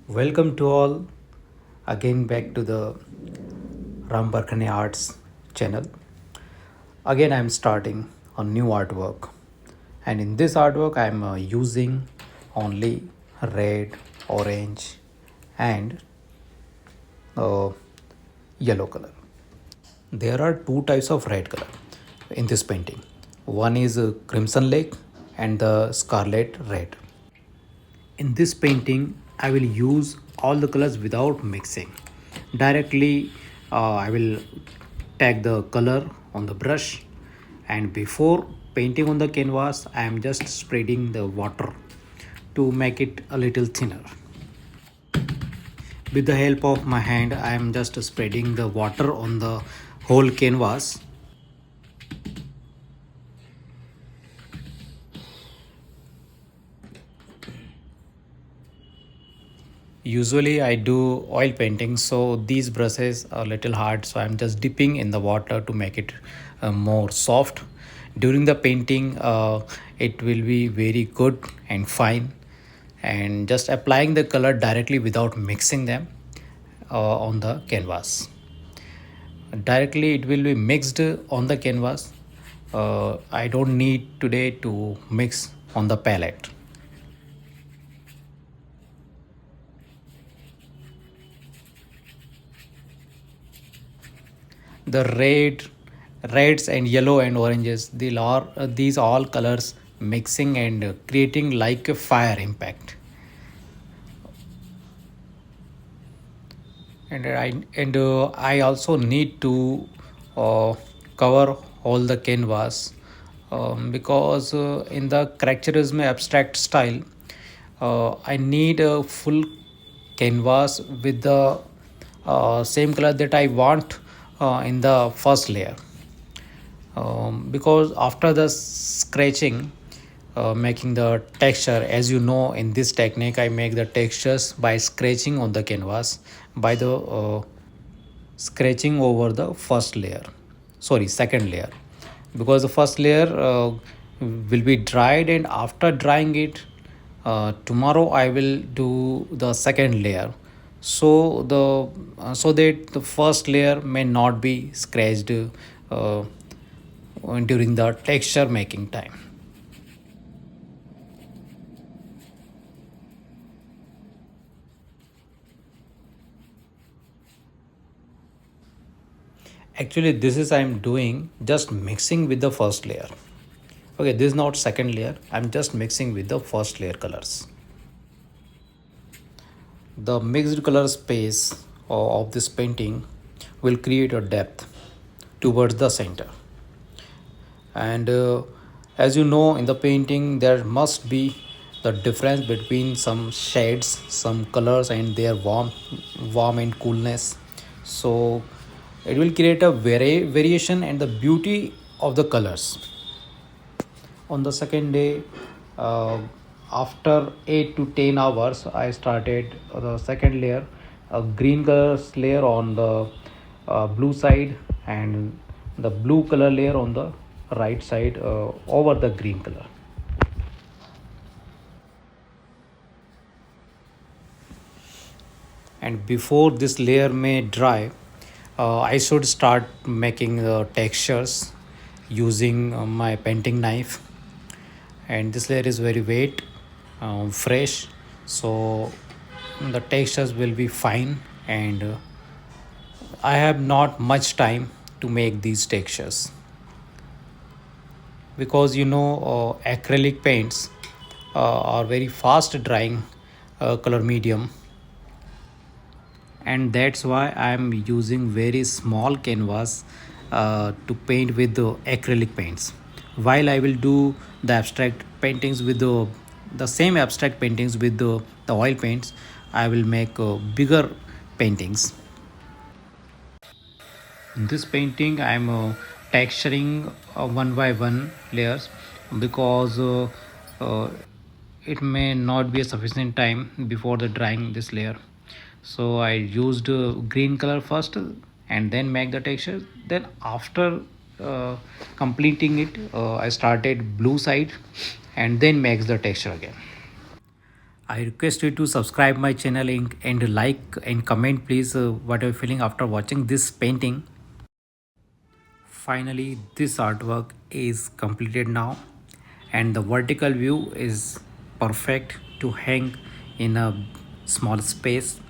Welcome to all again back to the Ram Barkhane Arts channel. Again, I'm starting a new artwork, and in this artwork, I'm using only red, orange, and uh, yellow color. There are two types of red color in this painting. One is crimson lake and the scarlet red. In this painting, I will use all the colors without mixing. Directly, I will tag the color on the brush, and before painting on the canvas, I am just spreading the water to make it a little thinner. With the help of my hand, I am just spreading the water on the whole canvas. Usually I do oil painting, so these brushes are a little hard, so I'm just dipping in the water to make it more soft. During the painting, it will be very good and fine, and just applying the color directly without mixing them on the canvas. Directly it will be mixed on the canvas. I don't need today to mix on the palette. The reds and yellow and oranges, these all colors mixing and creating like a fire impact. And I also need to uh, cover all the canvas, because in the characterism abstract style, I need a full canvas with the same color that I want in the first layer, because after the scratching, making the texture, as you know, in this technique I make the textures by scratching on the canvas, by the scratching over the first layer, sorry, second layer, because the first layer will be dried, and after drying it, tomorrow I will do the second layer, so so that the first layer may not be scratched during the texture making time. Actually, this is I'm doing just mixing with the first layer. Okay, this is not second layer. I'm just mixing with the first layer colors. The mixed color space of this painting will create a depth towards the center. And as you know, in the painting, there must be the difference between some shades, some colors, and their warm and coolness. So it will create a variation and the beauty of the colors. On the second day, uh, after 8 to 10 hours, I started the second layer, a green color layer on the blue side, and the blue color layer on the right side over the green color. And before this layer may dry, I should start making the textures using my painting knife. And this layer is very wet, fresh, so the textures will be fine, and I have not much time to make these textures, because you know, acrylic paints are very fast drying color medium, and that's why I'm using very small canvas to paint with the acrylic paints, while I will do the abstract paintings with the same abstract paintings with the oil paints. I will make bigger paintings. In this painting I'm texturing one by one layers, because uh, it may not be a sufficient time before the drying this layer, so I used green color first and then make the texture. Then after uh, completing it, I started blue side and then makes the texture again. I request you to subscribe my channel and like and comment please what are you feeling after watching this painting. Finally, this artwork is completed now, and the vertical view is perfect to hang in a small space.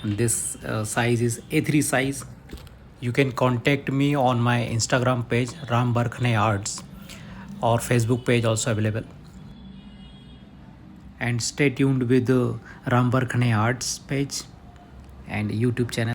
And this size is A3 size. You can contact me on my Instagram page Ram Barkhane Arts, or Facebook page also available. And stay tuned with the Ram Barkhane Arts page and YouTube channel.